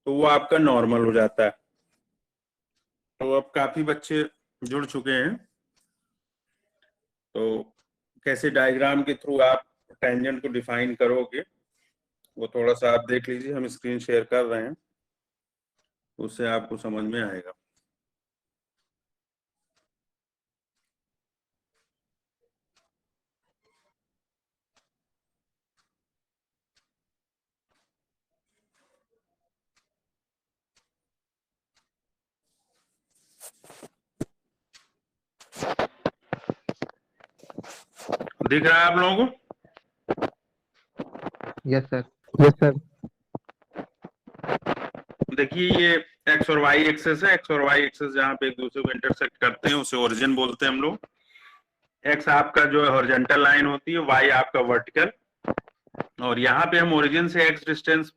तो वो आपका नॉर्मल हो जाता है। तो अब काफी बच्चे जुड़ चुके हैं, तो कैसे डायग्राम के थ्रू आप टेंजेंट को डिफाइन करोगे वो थोड़ा सा आप देख लीजिए। हम स्क्रीन शेयर कर रहे हैं, उससे आपको समझ में आएगा। दिख रहा है आप लोगों को? Yes sir. Yes sir. देखिए ये एक्स और वाई एक्सेस है। एक्स और वाई एक्सेस जहां पे एक दूसरे को इंटरसेक्ट करते हैं उसे ओरिजिन बोलते हैं हम लोग। एक्स आपका जो है हॉरिजॉन्टल लाइन होती है, वाई आपका वर्टिकल। और यहाँ पे हम ओरिजिन से एक्स डिस्टेंस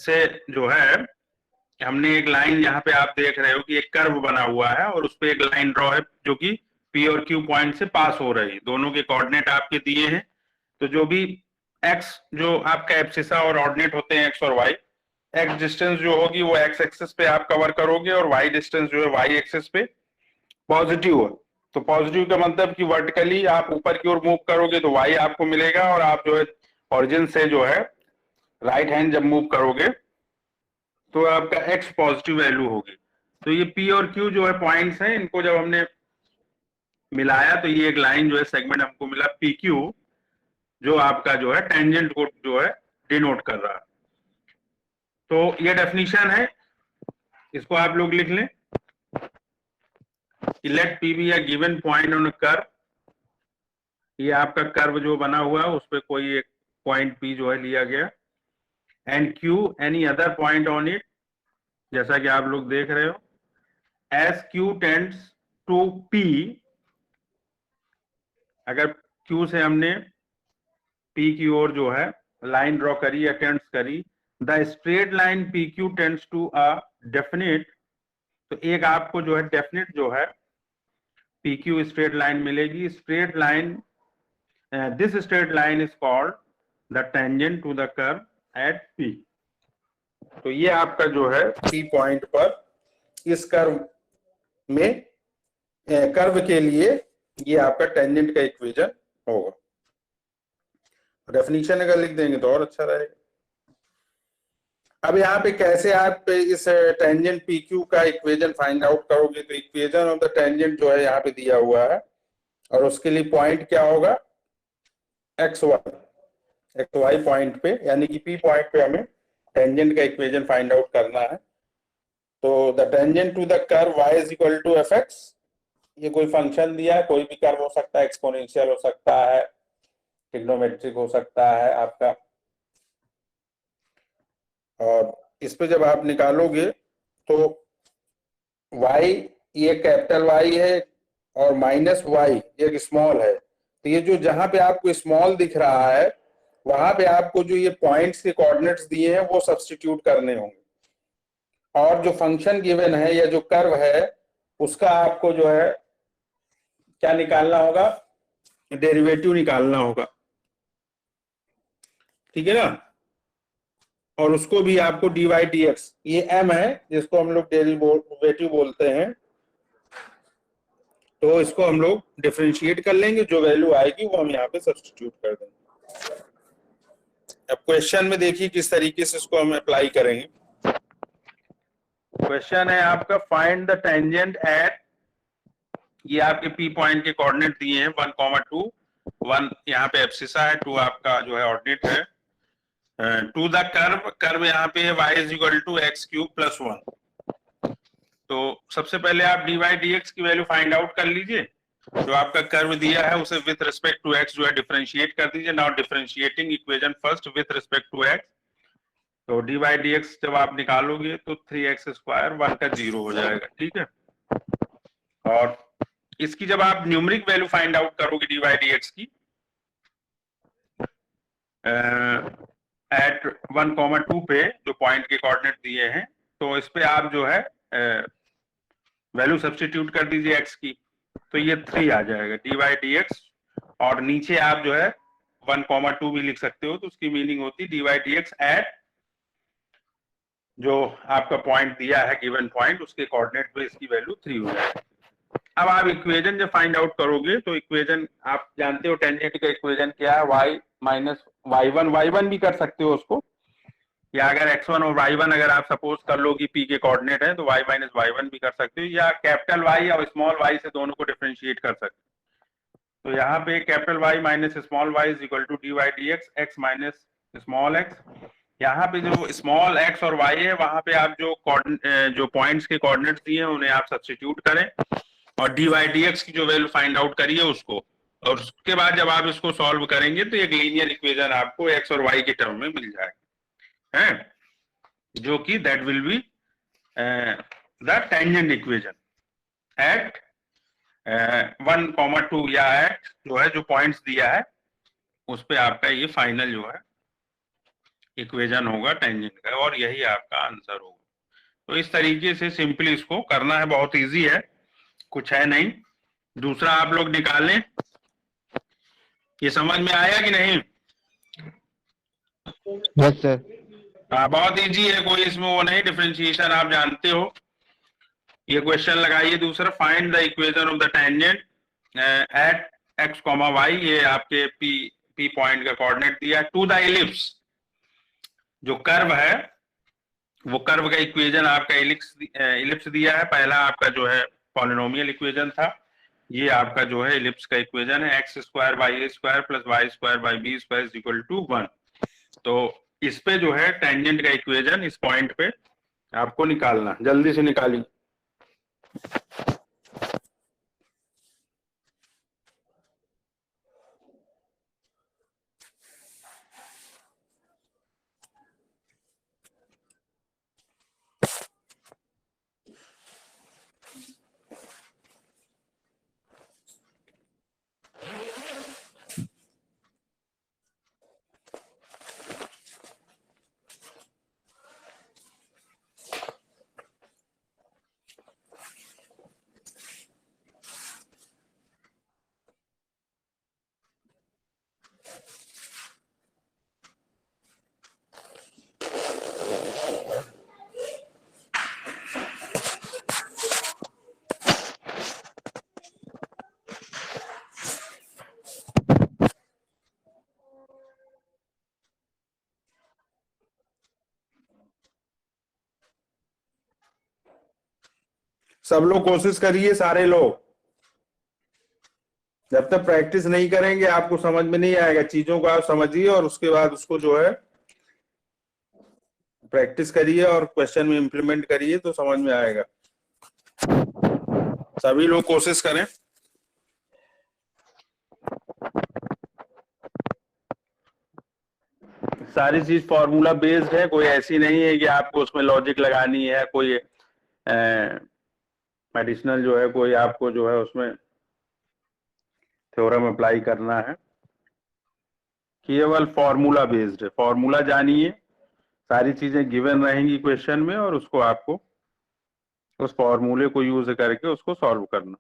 से जो है हमने एक लाइन, यहाँ पे आप देख रहे हो कि एक कर्व बना हुआ है और उस पे एक लाइन ड्रॉ है जो कि पी और क्यू पॉइंट से पास हो रही है। दोनों के कोऑर्डिनेट आपके दिए हैं। तो जो भी एक्स जो आपका एब्सिसा और ऑर्डिनेट होते हैं एक्स और वाई, एक्स डिस्टेंस जो होगी वो एक्स एक्सिस पे आप कवर करोगे और वाई डिस्टेंस जो है वाई एक्सिस पे पॉजिटिव हो। तो पॉजिटिव का मतलब कि वर्टिकली आप ऊपर की ओर मूव करोगे तो वाई आपको मिलेगा, और आप जो है ओरिजिन से जो है राइट हैंड जब मूव करोगे तो आपका एक्स पॉजिटिव वैल्यू होगी। तो ये पी और क्यू जो है पॉइंट्स हैं, इनको जब हमने मिलाया तो ये एक लाइन जो है सेगमेंट हमको मिला पी क्यू, जो आपका जो है टेंजेंट को जो है डिनोट कर रहा है। तो ये डेफिनेशन है, इसको आप लोग लिख लें। Let P be a given point on a curve. ये आपका कर्व जो बना हुआ है उस पर कोई एक पॉइंट पी जो है लिया गया। And Q any other point on it, जैसा कि आप लोग देख रहे हो। S Q tends to P, अगर क्यू से हमने पी की ओर जो है लाइन ड्रॉ करी या टेंड्स करी, the straight line P Q tends to a definite. तो एक आपको जो है डेफिनेट जो है पी क्यू स्ट्रेट लाइन मिलेगी। Straight line, this straight line is called the tangent to the curve at P. तो ये आपका जो है पी पॉइंट पर इस कर्व में कर्व के लिए ये आपका टेंजेंट का इक्वेशन होगा। डेफिनेशन अगर लिख देंगे तो और अच्छा रहेगा। अब यहाँ पे कैसे आप इस टेंजेंट पी क्यू का इक्वेशन फाइंड आउट करोगे, तो इक्वेशन ऑफ द टेंजेंट जो है यहाँ पे दिया हुआ है और उसके लिए पॉइंट क्या होगा, एक्स वाई पॉइंट पे, यानी कि पी पॉइंट पे हमें टेंजेंट का इक्वेशन फाइंड आउट करना है। तो the tangent to the curve y is equal to f x. ये कोई फंक्शन दिया है, कोई भी कर्व हो सकता है, एक्सपोनेंशियल हो सकता है, ट्रिग्नोमेट्रिक हो सकता है आपका। और इस पे जब आप निकालोगे तो y ये कैपिटल Y है और माइनस y एक स्मॉल है। तो ये जो जहां पे आपको स्मॉल दिख रहा है वहां पे आपको जो ये पॉइंट्स के कोऑर्डिनेट्स दिए हैं वो सब्स्टिट्यूट करने होंगे, और जो फंक्शन गिवन है या जो कर्व है उसका आपको जो है क्या निकालना होगा, डेरिवेटिव निकालना होगा। ठीक है ना। और उसको भी आपको dy dx, ये m है जिसको हम लोग डेरिवेटिव बोलते हैं, तो इसको हम लोग डिफरेंशिएट कर लेंगे। जो वैल्यू आएगी वो हम यहाँ पे सब्स्टिट्यूट कर देंगे। अब क्वेश्चन में देखिए किस तरीके से इसको हम अप्लाई करेंगे। क्वेश्चन है आपका फाइंड द टेंजेंट एट, ये आपके पी पॉइंट के कोऑर्डिनेट दिए हैं 1,2, 1 यहाँ पे एब्सिसा है, 2 आपका जो है ऑर्डिनेट है। टू द कर्व यहाँ पे है y is equal to x cube plus 1। तो सबसे पहले आप dy dx की वैल्यू फाइंड आउट कर लीजिए। जो आपका कर्व दिया है उसे विथ रिस्पेक्ट टू x जो है डिफरेंशिएट कर दीजिए। Now differentiating equation first with respect to x। तो dy dx जब आप निकालोगे तो 3x स्क्वायर 1 का 0 हो जाएगा। ठीक है। और इसकी जब आप न्यूमेरिक वैल्यू फाइंड आउट करोगे dy dx की एट 1,2 पे, जो पॉइंट के कोऑर्डिनेट दिए हैं, तो इस पे आप जो है वैल्यू सब्स्टिट्यूट कर दीजिए x की, तो ये 3 आ जाएगा dy dx। और नीचे आप जो है 1,2 भी लिख सकते हो, तो उसकी मीनिंग होती है dy dx एट जो आपका पॉइंट दिया है गिवन पॉइंट, उसके कोऑर्डिनेट पे इसकी वैल्यू 3 हो जाएगी। अब आप इक्वेशन जब फाइंड आउट करोगे तो इक्वेशन आप जानते हो टेंजेंट का इक्वेशन क्या है, y माइनस y1 भी कर सकते हो उसको, या अगर x1 और y1 अगर आप सपोज कर लो कि p के कोऑर्डिनेट है तो y माइनस y1 भी कर सकते हो, या कैपिटल Y और स्मॉल y से दोनों को डिफरेंशिएट कर सकते हो। तो यहाँ पे capital Y minus small y is equal to dy dx x minus small x। यहाँ पे जो स्मॉल x और y है वहां पे आप जो पॉइंट्स के कोऑर्डिनेट्स दिए हैं उन्हें आप सब्स्टिट्यूट करें और dy dx की जो वैल्यू फाइंड आउट करिए उसको, और उसके बाद जब आप इसको सॉल्व करेंगे तो एक लीनियर इक्वेशन आपको x और y के टर्म में मिल जाएगा, है, जो कि that will be the tangent equation at 1,2 या एट जो है जो पॉइंट्स दिया है उस पे आपका ये फाइनल जो है इक्वेशन होगा टेंजेंट का, और यही आपका आंसर होगा। तो इस तरीके से सिंपली इसको करना है, बहुत इजी है, कुछ है नहीं। दूसरा आप लोग निकालें, ये समझ में आया कि नहीं? Yes sir. बहुत इजी है, कोई इसमें वो नहीं, डिफरेंशिएशन आप जानते हो। ये क्वेश्चन लगाइए दूसरा, find the equation of the tangent at x, y, ये आपके p पॉइंट का कोऑर्डिनेट दिया टू द इलिप्स, जो कर्व है वो कर्व का इक्वेशन आपका इलिप्स दिया है। पहला आपका जो है पॉलिनोमियल इक्वेशन था, ये आपका जो है इलिप्स का इक्वेशन है, x square by a square plus Y square by b square is equal to 1। तो इस पे जो है टेंजेंट का इक्वेशन इस पॉइंट पे आपको निकालना, जल्दी से निकालिए। सब लोग कोशिश करिए, सारे लोग, जब तक प्रैक्टिस नहीं करेंगे आपको समझ में नहीं आएगा। चीजों को आप समझिए और उसके बाद उसको जो है प्रैक्टिस करिए और क्वेश्चन में इंप्लीमेंट करिए तो समझ में आएगा। सभी लोग कोशिश करें। सारी चीज फॉर्मूला बेस्ड है, कोई ऐसी नहीं है कि आपको उसमें लॉजिक लगानी है, कोई एडिशनल जो है कोई आपको जो है उसमें थ्योरम अप्लाई करना है, केवल फॉर्मूला बेस्ड है। फॉर्मूला जानिए, सारी चीजें गिवन रहेंगी क्वेश्चन में और उसको आपको उस फॉर्मूले को यूज करके उसको सॉल्व करना।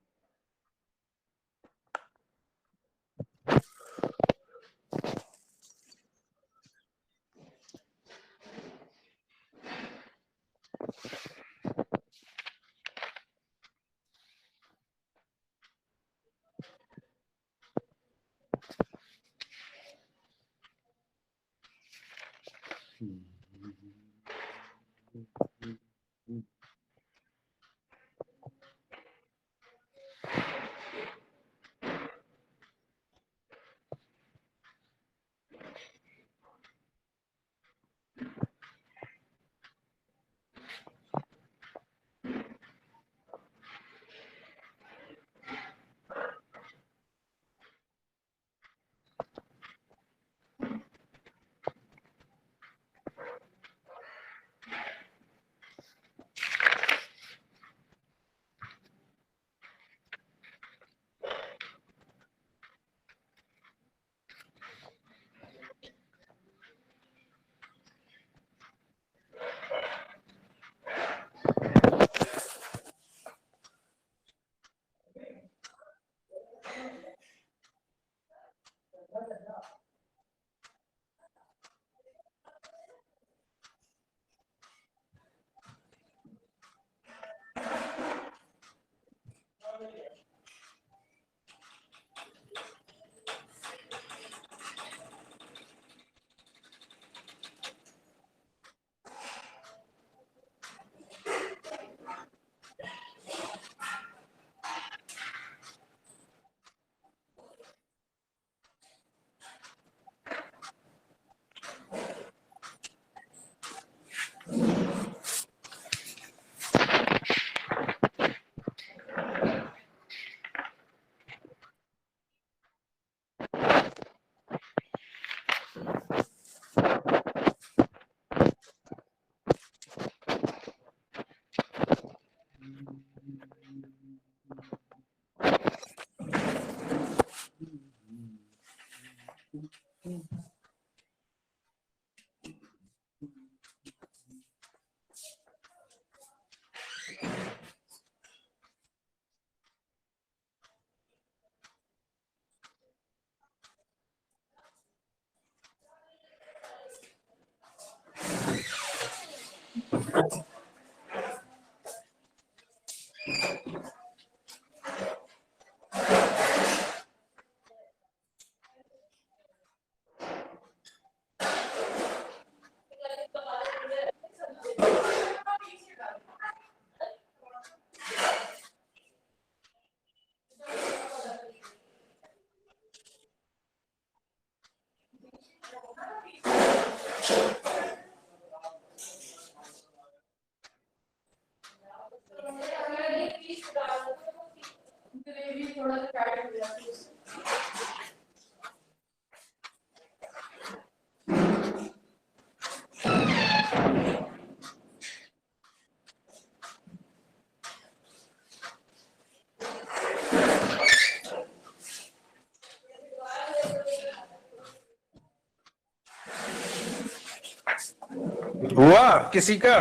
हुआ किसी का?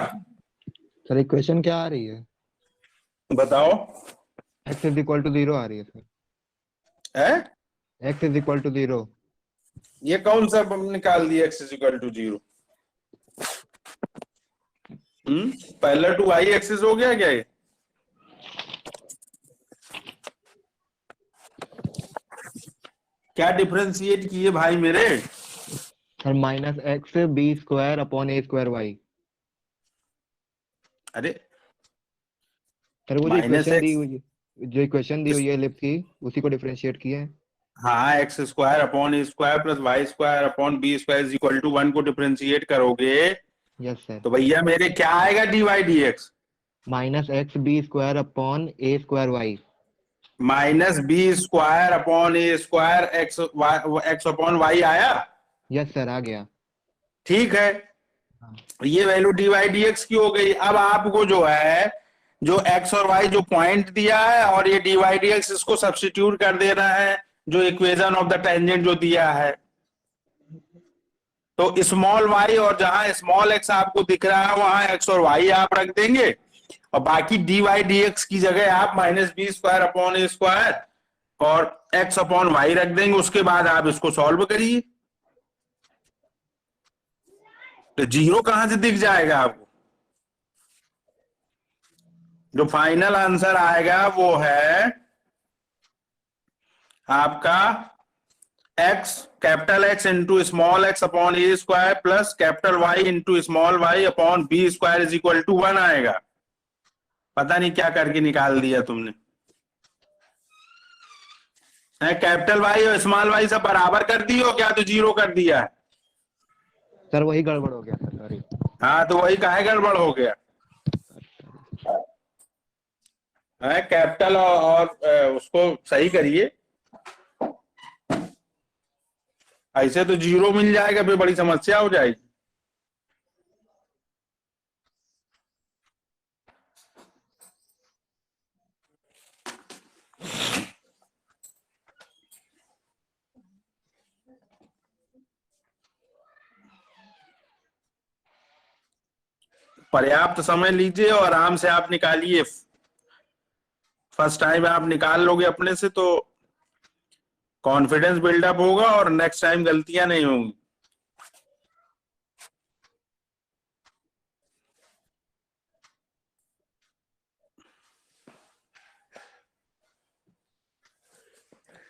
सर इक्वेशन क्या आ रही है? बताओ। x इज इक्वल टू 0 आ रही है सर। है x इज इक्वल टू 0। ये कौन सा निकाल दिया x इज इक्वल टू 0? पहला टू y एक्सिस हो गया क्या ये? क्या डिफरेंशिएट किए भाई मेरे? Sir minus X B square upon ए स्क्वायर वाई। अरे सर वो माइनस एक्स, जो इक्वेशन दी हुई है एलिप्स की, उसी को डिफरेंशिएट किए हैं। हाँ, x square upon A square plus Y square upon B square is equal to 1 को डिफरेंशिएट करोगे यस सर। तो भैया मेरे क्या आएगा? D Y D X minus X B square upon ए square Y. Minus B square upon ए square x upon Y आया। Yes sir आ गया। ठीक है, हाँ। ये value D Y D X की हो गई। अब आपको जो है जो एक्स और वाई जो पॉइंट दिया है और ये डी वाई डी एक्स इसको सब्स्टिट्यूट कर देना है जो इक्वेशन ऑफ द टेंजेंट जो दिया है। तो स्मॉल वाई और जहां स्मॉल एक्स आपको दिख रहा है वहां एक्स और वाई आप रख देंगे और बाकी डी वाई डी एक्स की जगह आप माइनस बी स्क्वायर अपॉन ए स्क्वायर और एक्स अपॉन वाई रख देंगे। उसके बाद आप इसको सॉल्व करिए तो जीरो कहां से दिख जाएगा आपको? जो फाइनल आंसर आएगा वो है आपका x capital X into small x upon A square plus capital Y into small y upon B square is equal to 1 आएगा। पता नहीं क्या करके निकाल दिया तुमने। कैपिटल Y और स्मॉल वाई सब बराबर कर दी हो क्या? तो जीरो कर दिया है। सर वही गड़बड़ हो गया सर, सॉरी। हाँ तो वही काहे गड़बड़ हो गया है? कैपिटल और उसको सही करिए, ऐसे तो जीरो मिल जाएगा फिर बड़ी समस्या हो जाएगी। पर्याप्त समय लीजिए और आराम से आप निकालिए। फर्स्ट टाइम आप निकाल लोगे अपने से तो कॉन्फिडेंस बिल्डअप होगा और नेक्स्ट टाइम गलतियां नहीं होंगी।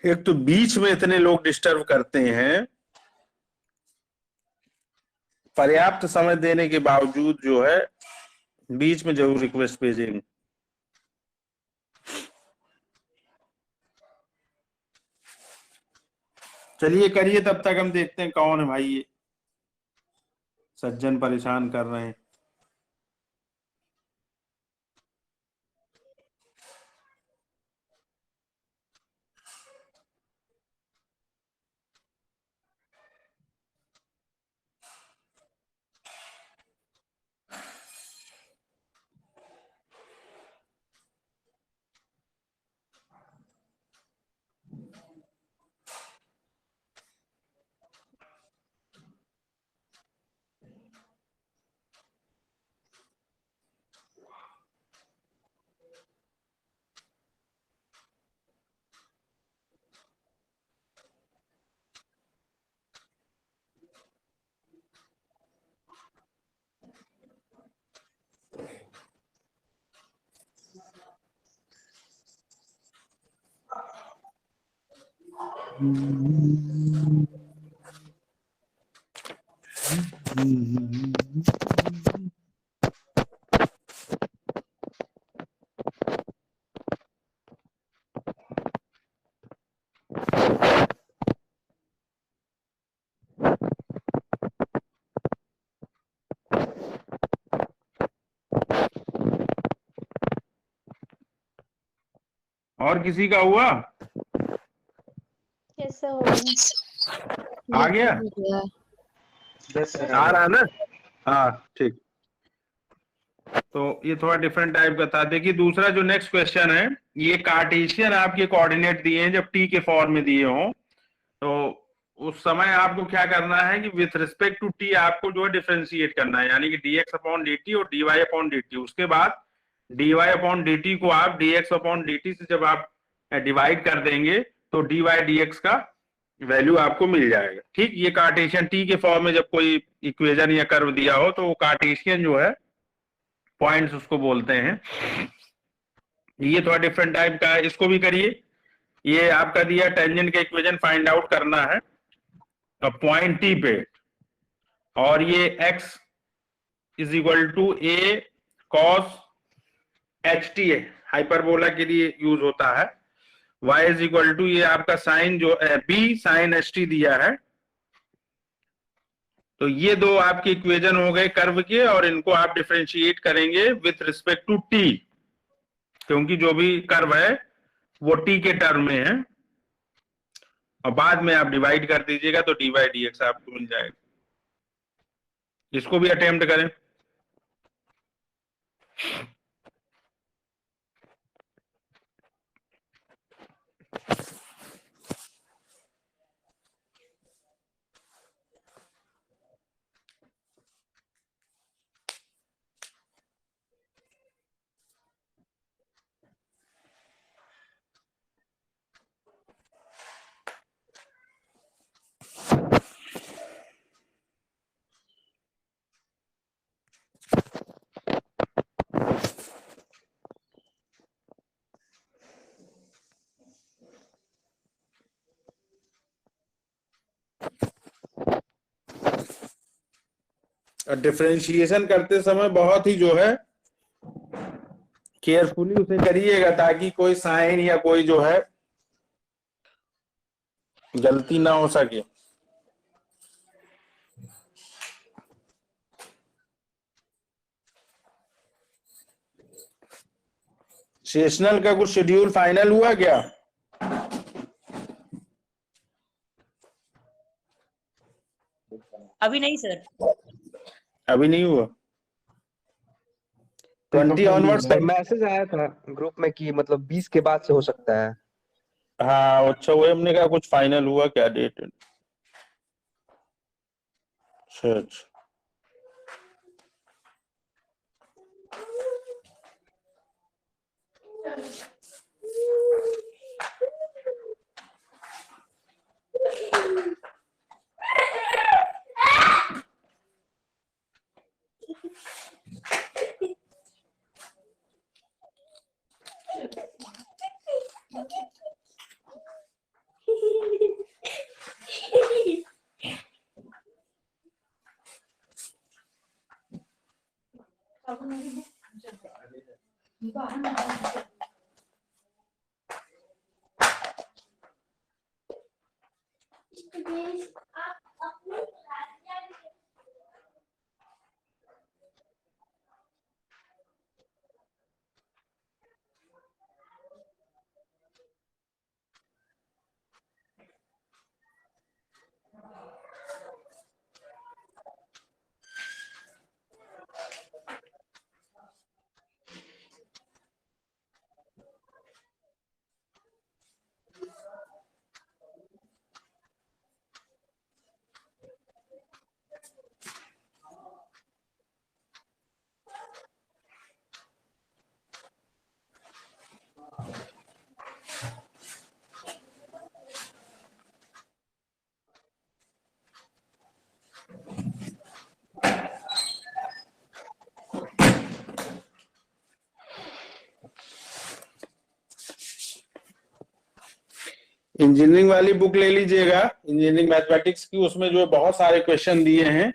एक तो बीच में इतने लोग डिस्टर्ब करते हैं, पर्याप्त समय देने के बावजूद जो है बीच में जरूर रिक्वेस्ट भेजेंगे। चलिए करिए, तब तक हम देखते हैं कौन है भाई ये सज्जन परेशान कर रहे हैं। और किसी का हुआ? कैसा होगा? आ गया? आ रहा ना? हाँ ठीक। तो ये थोड़ा डिफरेंट टाइप का था। देखिए दूसरा जो नेक्स्ट क्वेश्चन है, ये कार्टेशियन आपके कोऑर्डिनेट दिए हैं जब टी के फॉर्म में दिए हों तो उस समय आपको क्या करना है कि विथ रिस्पेक्ट टू टी आपको जो है डिफरेंशिएट करना है, यानी कि dx अपॉन dt और dy अपॉन dt। उसके बाद dy अपॉन dt को आप dx अपॉन dt से जब आप डिवाइड कर देंगे तो dy dx का वैल्यू आपको मिल जाएगा। ठीक, ये कार्टेशियन टी के फॉर्म में जब कोई इक्वेशन या कर्व दिया हो तो वो कार्टेशियन जो है पॉइंट्स उसको बोलते हैं। ये थोड़ा डिफरेंट टाइप का है, इसको भी करिए। ये आपका दिया टेंजेंट का इक्वेशन फाइंड आउट करना है पॉइंट टी पे, और ये x is equal to a cos h t hyperbola के लिए यूज होता है। y इज इक्वल टू ये आपका साइन जो b साइन एच टी दिया है। तो ये दो आपके इक्वेशन हो गए कर्व के, और इनको आप डिफरेंशिएट करेंगे विथ रिस्पेक्ट टू t, क्योंकि जो भी कर्व है वो t के टर्म में है, और बाद में आप डिवाइड कर दीजिएगा तो dy dx आपको मिल जाएगा। इसको भी अटेम्प्ट करें। डिफरेंशिएशन करते समय बहुत ही जो है केयरफुली उसे करिएगा, ताकि कोई साइन या कोई जो है गलती ना हो सके। सेशनल का कुछ शेड्यूल फाइनल हुआ क्या? अभी नहीं सर। अभी नहीं हुआ। 20 ऑनवर्ड्स मैसेज आया था ग्रुप में कि मतलब 20 के बाद से हो सकता है। हाँ अच्छा, वो हमने कहा कुछ फाइनल हुआ क्या डेट? अच्छा अच्छा। इंजीनियरिंग वाली बुक ले लीजिएगा, इंजीनियरिंग मैथमेटिक्स की। उसमें जो बहुत सारे क्वेश्चन दिए हैं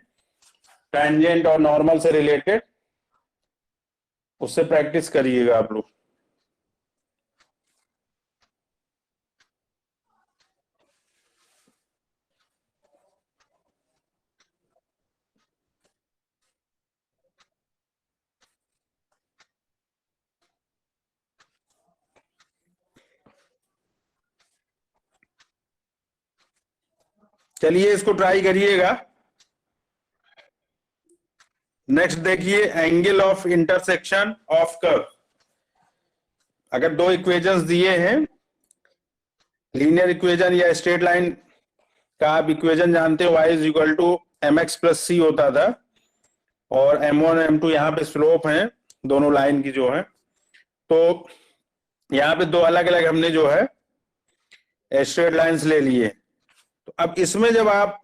टेंजेंट और नॉर्मल से रिलेटेड, उससे प्रैक्टिस करिएगा आप लोग। चलिए इसको ट्राई करिएगा। नेक्स्ट देखिए, angle of intersection of curve. अगर दो इक्वेशंस दिए हैं, लीनियर इक्वेशन या स्ट्रेट लाइन का आप इक्वेशन जानते हो, y is equal to mx plus c होता था, और m1 और m2 यहाँ पे स्लोप है दोनों लाइन की जो है। तो यहाँ पे दो अलग अलग हमने जो है स्ट्रेट लाइंस ले लिए। तो अब इसमें जब आप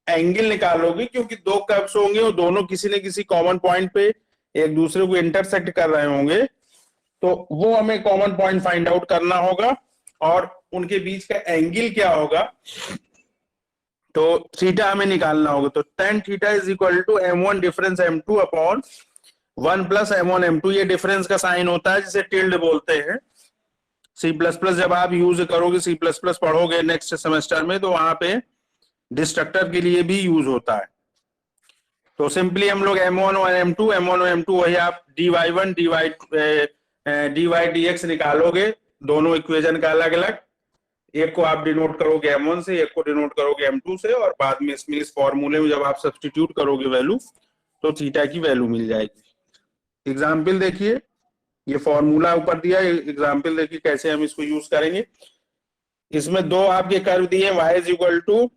एंगल निकालोगे, क्योंकि दो कर्व्स होंगे और दोनों किसी न किसी कॉमन पॉइंट पे एक दूसरे को इंटरसेक्ट कर रहे होंगे, तो वो हमें कॉमन पॉइंट फाइंड आउट करना होगा और उनके बीच का एंगल क्या होगा, तो थीटा हमें निकालना होगा। तो tan theta is equal to m1 difference m2 upon 1 plus m1 m2। ये डिफरेंस का साइन होता है जिसे टिल्ड बोलते हैं। C++ जब आप यूज करोगे, C++ पढ़ोगे नेक्स्ट सेमेस्टर में, तो वहां पे डिस्ट्रक्टर के लिए भी यूज होता है। तो सिंपली हम लोग m1 और m2 वही आप dy1 dy dx निकालोगे, दोनों इक्वेशन का अलग अलग। एक को आप डिनोट करोगे m1 से, एक को डिनोट करोगे m2 से, और बाद में इसमें इस फॉर्मूले में जब आप सब्स्टिट्यूट करोगे वैल्यू, तो थीटा की वैल्यू मिल जाएगी। एग्जाम्पल देखिए, ये फॉर्मूला ऊपर दिया, एग्जाम्पल देखिए कैसे हम इसको यूज करेंगे। इसमें दो आपके कर्व दिए, y is equal to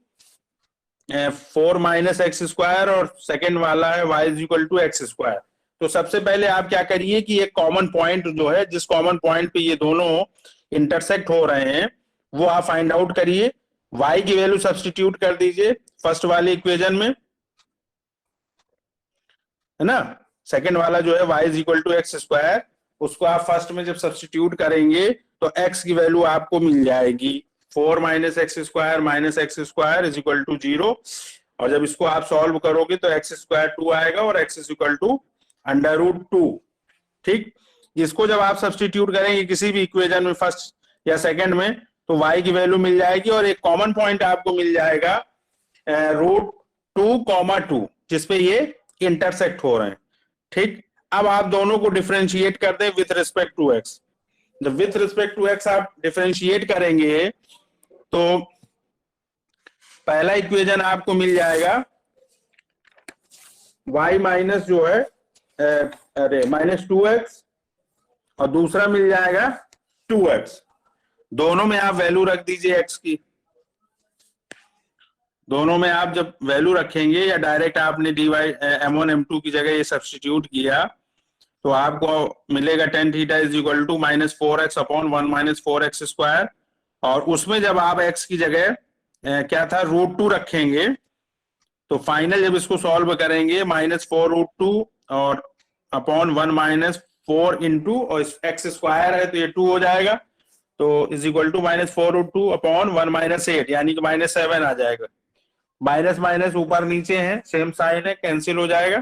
4 minus x square, और सेकेंड वाला है y is equal to x square. तो सबसे पहले आप क्या करिए कि एक कॉमन पॉइंट जो है, जिस कॉमन पॉइंट पे ये दोनों इंटरसेक्ट हो रहे हैं, वो आप फाइंड आउट करिए। y की वैल्यू सब्स्टिट्यूट कर दीजिए फर्स्ट वाले इक्वेशन में, है ना। सेकेंड वाला जो है y is equal to x square, उसको आप फर्स्ट में जब सब्स्टिट्यूट करेंगे तो x की वैल्यू आपको मिल जाएगी 4 minus x square is equal to 0। और जब इसको आप सॉल्व करोगे तो एक्स स्क्वायर 2 आएगा और x इज इक्वल टू √2। ठीक, इसको जब आप सब्स्टिट्यूट करेंगे किसी भी इक्वेशन में, फर्स्ट या सेकंड में, तो y की वैल्यू मिल जाएगी और एक कॉमन पॉइंट आपको मिल जाएगा √2, जिसपे ये इंटरसेक्ट हो रहे हैं। ठीक, अब आप दोनों को डिफरेंशिएट कर दें विथ रिस्पेक्ट टू x। जब विथ रिस्पेक्ट टू x आप डिफरेंशिएट करेंगे तो पहला इक्वेशन आपको मिल जाएगा y माइनस जो है माइनस 2x, और दूसरा मिल जाएगा 2x। दोनों में आप वैल्यू रख दीजिए x की। दोनों में आप जब वैल्यू रखेंगे, या डायरेक्ट आपने m1 m2 की जगह ये सब्स्टिट्यूट किया, तो आपको मिलेगा tan theta is equal to -4x upon 1 minus 4x square. और उसमें जब आप x की जगह क्या था √2 रखेंगे, तो फाइनल जब इसको सॉल्व करेंगे -4√2 और अपॉन 1 माइनस 4 इंटू, और x स्क्वायर है तो ये 2 हो जाएगा, तो is equal to -4√2 upon 1 minus 8, यानी कि -7 आ जाएगा। माइनस माइनस ऊपर नीचे है, सेम साइन है, कैंसिल हो जाएगा।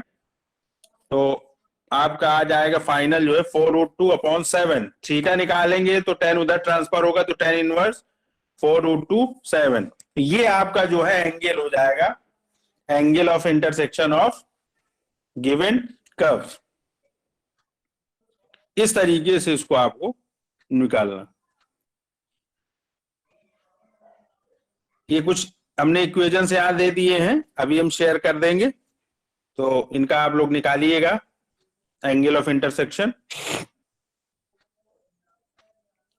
तो आपका आ जाएगा फाइनल जो है 4√2 अपॉन 7। थीटा निकालेंगे तो tan उधर ट्रांसफर होगा, तो tan इनवर्स 4√2 7। ये आपका जो है एंगल हो जाएगा, angle of intersection of given curve. इस तरीके से इसको आपको निकालना। ये कुछ हमने इक्वेशन से यहां दे दिए हैं, अभी हम शेयर कर देंगे, तो इनका आप लोग निकालिएगा एंगल ऑफ इंटरसेक्शन।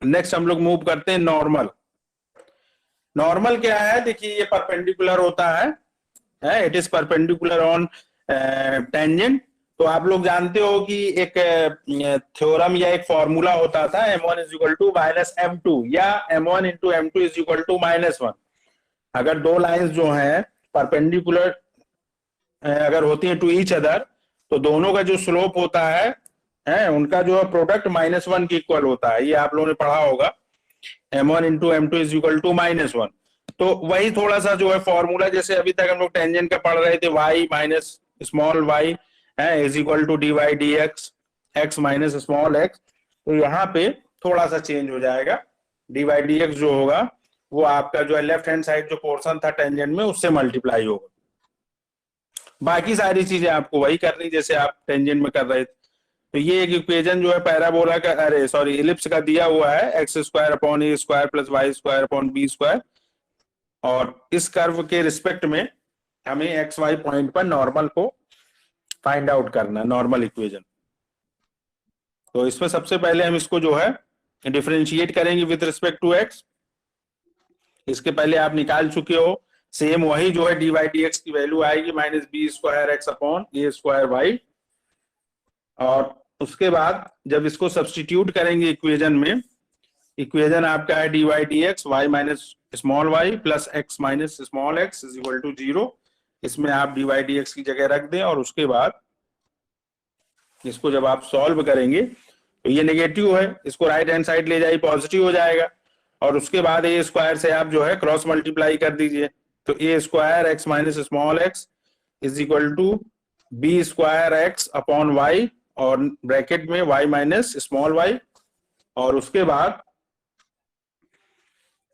नेक्स्ट हम लोग मूव करते हैं नॉर्मल। नॉर्मल क्या है, देखिए ये परपेंडिकुलर होता है, it is perpendicular on tangent. तो आप लोग जानते हो कि एक थ्योरम या एक फॉर्मूला होता था m1 is equal to minus m2, या m1 into m2 is equal to -1। अगर दो लाइंस जो हैं परपेंडिकुलर अगर होती हैं टू ईच अदर, तो दोनों का जो स्लोप होता है उनका जो है प्रोडक्ट -1 के इक्वल होता है। ये आप लोगों ने पढ़ा होगा, m1 into m2 is equal to -1। तो वही थोड़ा सा जो है फॉर्मूला, जैसे अभी तक हम लोग टेंजेंट का पढ़ रहे थे, y minus small y is equal to dy dx, x minus small x। तो यहाँ पे थोड़ा सा चेंज हो जाएगा, dy dx जो होगा वो आपका जो है लेफ्ट हैंड साइड जो पोर्शन था टेंजेंट में उससे मल्टीप्लाई होगा। बाकी सारी चीजें आपको वही करनी जैसे आप टेंजेंट में कर रहे थे। तो ये एक इक्वेशन जो है पैराबोला का, अरे सॉरी इलिप्स का दिया हुआ है, एक्स स्क्वायर अपॉन ए square plus Y square upon B square. और इस कर्व के रिस्पेक्ट में हमें एक्स वाई पॉइंट पर नॉर्मल को फाइंड आउट करना, नॉर्मल इक्वेशन। तो इसमें सबसे पहले हम इसको जो है डिफरेंशिएट करेंगे विद रिस्पेक्ट टू एक्स। इसके पहले आप निकाल चुके हो। सेम वही जो है डी वाई डी एक्स की वैल्यू आएगी minus B square x upon ए स्क्वायर वाई। और उसके बाद जब इसको सब्स्टिट्यूट करेंगे इक्वेशन में, इक्वेशन आपका है D Y D x y minus small y plus x minus small x is equal to 0। इसमें आप डी वाई डी एक्स की जगह रख दें और उसके बाद इसको जब आप सॉल्व करेंगे तो ये नेगेटिव है, इसको राइट हैंड साइड ले जाइए, पॉजिटिव हो जाएगा। और उसके बाद ए स्क्वायर से आप जो है क्रॉस मल्टीप्लाई कर दीजिए, तो A square X minus small x is equal to B square x upon Y और ब्रैकेट में वाई माइनस स्मॉल वाई। और उसके बाद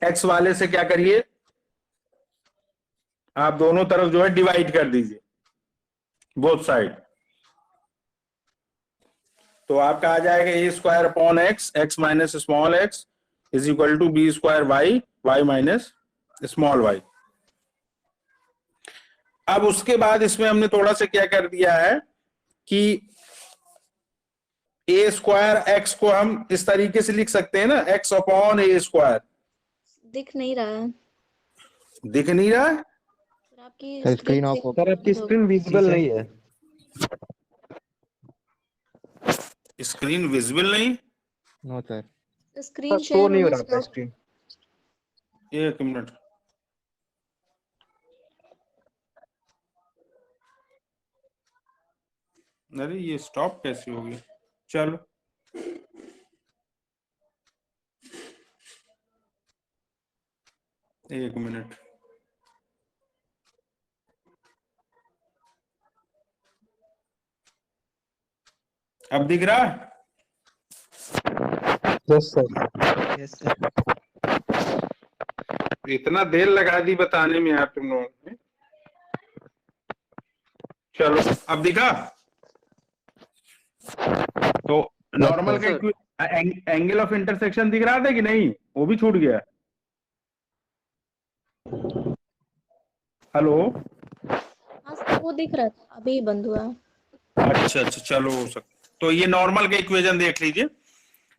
एक्स वाले से क्या करिए, आप दोनों तरफ जो है डिवाइड कर दीजिए, बोथ साइड। तो आपका आ जाएगा A square upon X X minus small x is equal to B square Y Y minus small Y. अब उसके बाद इसमें हमने थोड़ा सा क्या कर दिया है कि ए स्क्वायर एक्स को हम इस तरीके से लिख सकते हैं ना, एक्स अपॉन ए स्क्वायर। दिख नहीं रहा है दिख नहीं रहा है? सर, आपकी सर, स्क्रीन ऑफ हो। सर आपकी स्क्रीन विजिबल नहीं है। स्क्रीन विजिबल नहीं? No sir. Screen show share नहीं हो होना रहा था stop- स्क्रीन। एक मिनट, अरे ये स्टॉप कैसे होगी? चलो एक मिनट, अब दिख रहा है? Yes sir. Yes sir. इतना देर लगा दी बताने में आप तुम लोगों ने। चलो अब दिखा? तो नॉर्मल का एंगल ऑफ इंटरसेक्शन दिख रहा था कि नहीं? वो भी छूट गया। हेलो, हाँ सर, वो दिख रहा था, अभी बंद हुआ। अच्छा अच्छा, चलो हो सकता। तो ये नॉर्मल का इक्वेशन देख लीजिए,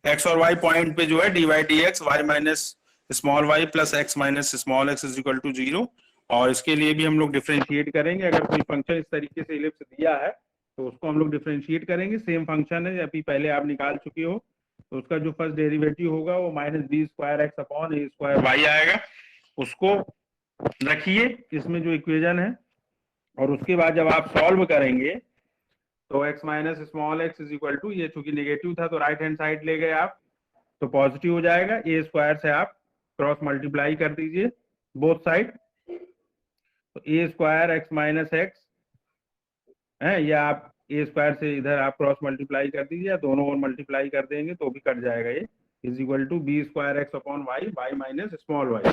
एक्स और वाई पॉइंट पे जो है D Y D x y minus small y plus x minus small x is equal to 0। और इसके लिए भी हम लोग डिफरेंशिएट करेंगे। अगर कोई फंक्शन इस तरीके से इलिप्स दिया है तो उसको हम लोग डिफरेंशिएट करेंगे। सेम फंक्शन है अभी पहले आप निकाल चुके हो, तो उसका जो फर्स्ट डेरिवेटिव होगा वो minus B square x upon ए स्क्वायर वाई आएगा। उसको रखिए इसमें जो इक्वेशन है, और उसके बाद जब आप सॉल्व करेंगे तो x minus small x is equal to, ये चूंकि नेगेटिव था तो राइट हैंड साइड ले गए आप तो पॉजिटिव हो जाएगा। ए स्क्वायर से आप क्रॉस मल्टीप्लाई कर दीजिए बोथ साइड, तो A square X minus x है, या आप ए स्क्वायर से इधर आप क्रॉस मल्टीप्लाई कर दीजिए, या दोनों ओर मल्टीप्लाई कर देंगे तो भी कट जाएगा ये, is equal to B square x upon y Y minus small Y.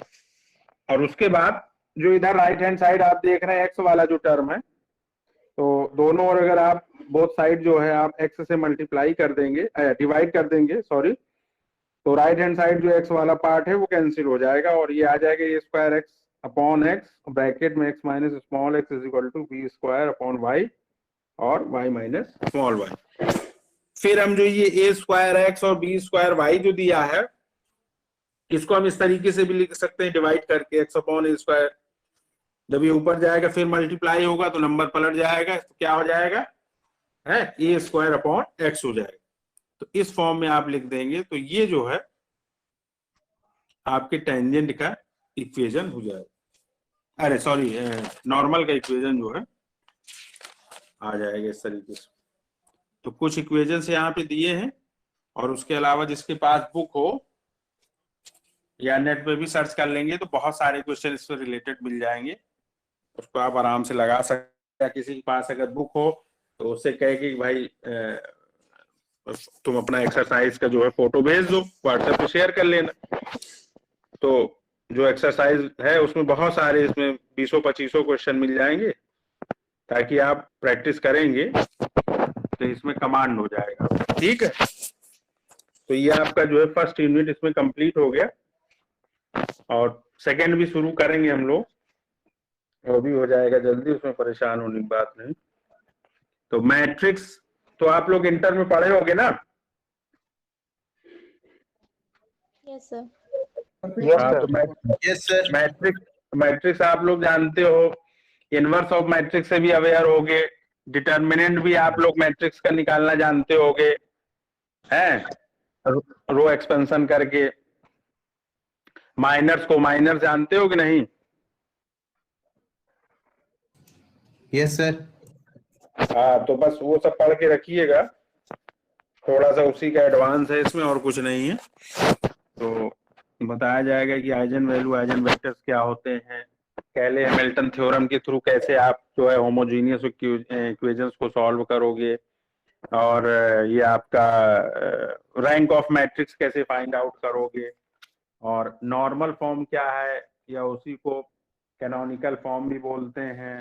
और उसके बाद जो इधर राइट हैंड साइड आप देख रहे हैं एक्स वाला जो टर्म है, तो दोनों ओर अगर आप बोथ साइड जो है आप एक्स से मल्टीप्लाई कर देंगे, डिवाइड कर देंगे सॉरी, तो राइट हैंड साइड जो एक्स वाला पार्ट है वो कैंसिल हो जाएगा और ये आ जाएगा A square x upon X bracket में X minus small x is equal to B square upon Y और वाई माइनस स्मॉल वाई। फिर हम जो ये ए स्क्वायर एक्स और बी स्क्वायर वाई जो दिया है, इसको हम इस तरीके से भी लिख सकते हैं डिवाइड करके, एक्स अपॉन ए स्क्वायर। जब ये ऊपर जाएगा फिर मल्टीप्लाई होगा तो नंबर पलट जाएगा, तो क्या हो जाएगा है ए स्क्वायर अपॉन एक्स हो जाएगा। तो इस फॉर्म में आप लिख देंगे तो ये जो है आपके टेंजेंट का इक्वेशन हो जाएगा। अरे सॉरी, नॉर्मल का इक्वेशन जो है आ जाएगा इस तरीके से। तो कुछ इक्वेशन यहाँ पे दिए हैं, और उसके अलावा जिसके पास बुक हो या नेट पे भी सर्च कर लेंगे तो बहुत सारे क्वेश्चन इससे रिलेटेड मिल जाएंगे, उसको आप आराम से लगा सकते हैं। किसी के पास अगर बुक हो तो उससे कहे कि भाई तुम अपना एक्सरसाइज का जो है फोटो भेज दो, व्हाट्सएप पे शेयर कर लेना। तो जो एक्सरसाइज है उसमें बहुत सारे, इसमें 20-25 क्वेश्चन मिल जाएंगे, ताकि आप प्रैक्टिस करेंगे तो इसमें कमांड हो जाएगा। ठीक है, तो ये आपका जो है फर्स्ट यूनिट इसमें कंप्लीट हो गया, और सेकंड भी शुरू करेंगे हम लोग, वो भी हो जाएगा जल्दी, उसमें परेशान होने की बात नहीं। तो मैट्रिक्स तो आप लोग इंटर में पढ़े होंगे ना? Yes sir. यस हाँ तो sir. Yes sir. Matrix matrix आप लोग जानते हो, इनवर्स ऑफ मैट्रिक्स से भी अवेयर होगे, डिटर्मिनेंट भी आप लोग मैट्रिक्स का निकालना जानते होगे, हैं रो एक्सपेंशन करके। माइनर्स को माइनर जानते हो कि नहीं? Yes sir. हाँ तो बस वो सब पढ़ के रखिएगा, थोड़ा सा उसी का एडवांस है इसमें, और कुछ नहीं है। तो बताया जाएगा कि आइजन वैल्यू आइजन वेक्टर्स क्या होते हैं, कैले हैमिल्टन थ्योरम के थ्रू कैसे आप जो है होमोजीनियस इक्वेशंस को सॉल्व करोगे, और ये आपका रैंक ऑफ मैट्रिक्स कैसे फाइंड आउट करोगे, और नॉर्मल फॉर्म क्या है या उसी को कैनोनिकल फॉर्म भी बोलते हैं,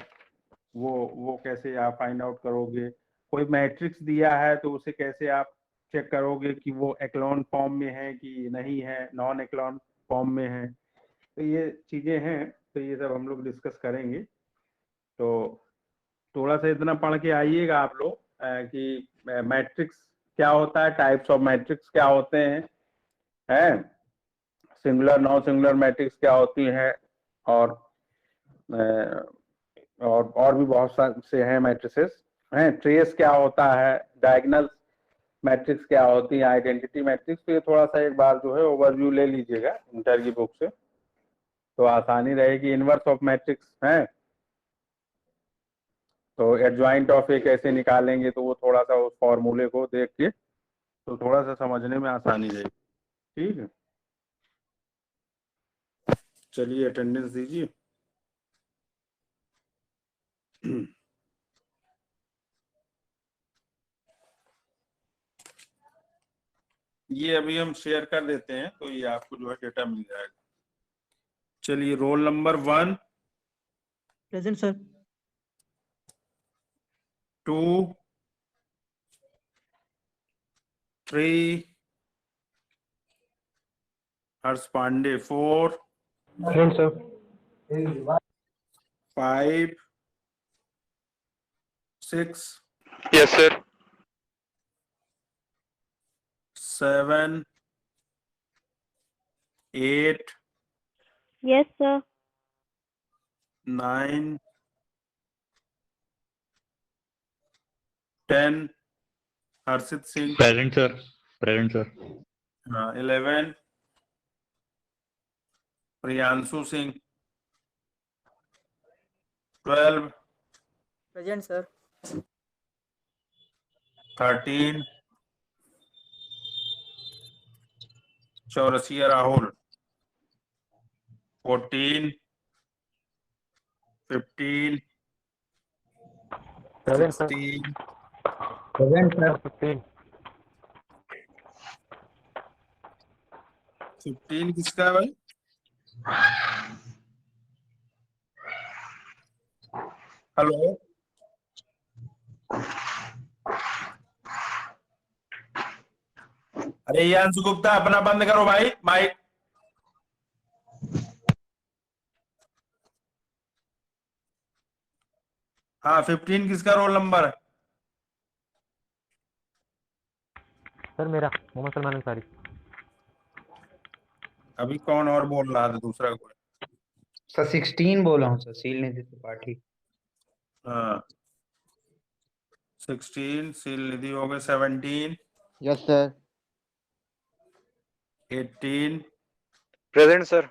वो कैसे आप फाइंड आउट करोगे। कोई मैट्रिक्स दिया है तो उसे कैसे आप चेक करोगे कि वो एक्लॉन फॉर्म में है कि नहीं है, नॉन एक्लॉन फॉर्म में है। तो ये चीजें हैं, तो ये सब हम लोग डिस्कस करेंगे। तो थोड़ा सा इतना पढ़ के आइएगा आप लोग कि मैट्रिक्स क्या होता है, टाइप्स ऑफ मैट्रिक्स क्या होते हैं, सिंगुलर नॉन सिंगुलर मैट्रिक्स क्या होती है, और और भी बहुत से हैं मैट्रिसेस हैं, ट्रेस क्या होता है, डायगोनल मैट्रिक्स क्या होती है, आइडेंटिटी मैट्रिक्स। तो ये थोड़ा सा एक बार जो है ओवरव्यू ले लीजिएगा इंटर की बुक से, तो आसानी रहेगी। इनवर्स ऑफ मैट्रिक्स है, तो एडजॉइंट ऑफ ए कैसे निकालेंगे, तो वो थोड़ा सा उस फॉर्मूले को देख के तो थोड़ा सा समझने में आसानी रहेगी। ठीक है, चलिए अटेंडेंस दीजिए। ये अभी हम शेयर कर देते हैं, तो ये आपको जो है डेटा मिल जाएगा। चलिए, roll number 1, present sir. 2, 3, Harsh Pandey 4, present sir. 5, 6, yes sir. 7, 8, Yes, sir. 9, 10, Harshit Singh, present sir. Present sir. 11, Priyanshu Singh, 12, present sir. 13, Chaurasia Rahul, 14, 15, present sir. 16, present sir. 15 किसका है भाई? हेलो, अरे यांशु गुप्ता अपना बंद करो भाई माइक। हाँ, 15 किसका रोल नंबर है? सर मेरा मोहम्मद सलमान अंसारी। अभी कौन और बोल रहा था दूसरा कोई? सर 16 बोला हूँ सर, शीलनिधि त्रिपाठी। हाँ, 16 सील निधि हो गए। 17, यस सर। 18, present sir.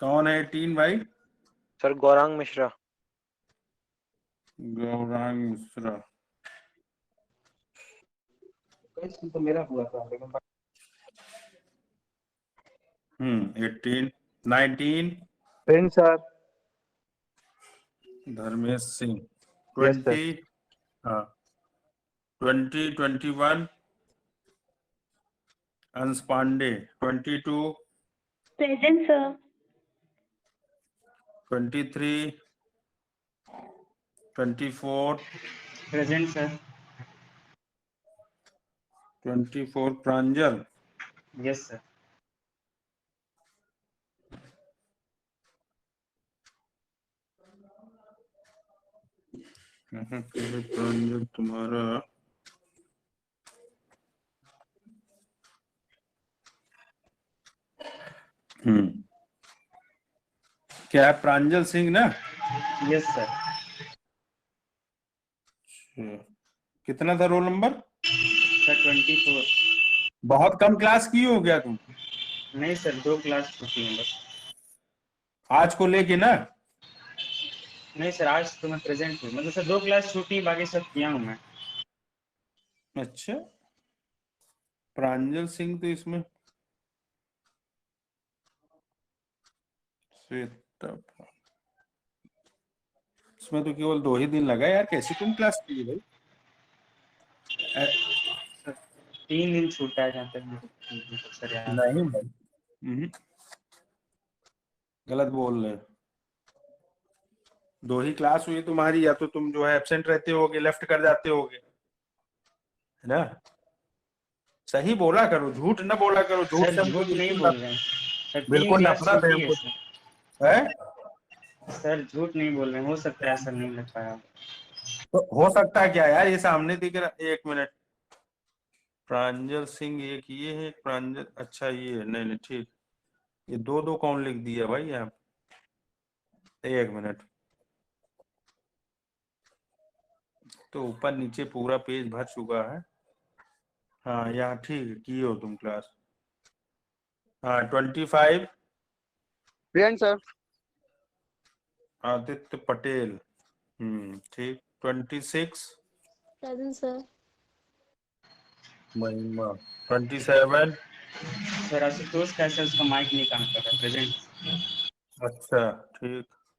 कौन है 18 भाई? सर गौरांग मिश्रा। गौरांग मिश्रा। तो मेरा हुआ था लेकिन 18, 19, present sir. Dharmesh Singh, Yes, sir. 20, हाँ 20, 21, Ansh Pandey, 22, Present, sir. 23, 24, present sir. 24 Pranjal, yes sir. Pranjal तुम्हारा क्या है? प्रांजल सिंह ना? Yes sir. कितना था रोल नंबर? सर 24। बहुत कम क्लास की हो गया तुम। नहीं सर, 2 क्लास छुट्टी है बस। आज को लेके ना? नहीं सर, आज तो मैं प्रेजेंट हूँ, मतलब सर 2 क्लास छुट्टी, बाकी सब किया हूँ मैं। अच्छा, प्रांजल सिंह तो इसमें श्वेता, इसमें तो केवल 2 ही दिन लगा यार, कैसी तुम क्लास की भाई? 3 दिन छूटा है जहाँ तक सर यार। नहीं भाई, गलत बोल रहे हो। 2 ही क्लास हुई तुम्हारी, या तो तुम जो है एब्सेंट रहते होगे, लेफ्ट कर जाते होगे, है ना? सही बोला करो, झूठ ना बोला करो। झूठ सर से हमको झूठ नहीं बिल्कुल बोल रहे हैं सर, 3 बिल्कुल क्लास नफरत है छुट्टी है हमको, सर। है? सर झूठ नहीं बोल रहे हैं, हो सकता है सर नहीं लग पाया। तो हो सकता है क्या यार, ये सामने दिख रहा। 1 मिनट, प्रांजल सिंह एक ये है, प्रांजल, अच्छा ये है, नहीं नहीं ठीक, ये 2-2 कौन लिख दिया भाई यहाँ? 1 मिनट, तो ऊपर नीचे पूरा पेज भर चुका है। हाँ यहाँ ठीक है, की हो तुम क्लास। हाँ 25 प्रेजेंट सर। आदित्य पटेल, ठीक। 26 प्रेजेंट सर। महिमा। 27 सर आशुतोष कैसे, उसका माइक नहीं काम कर रहा, प्रेजेंट। अच्छा ठीक।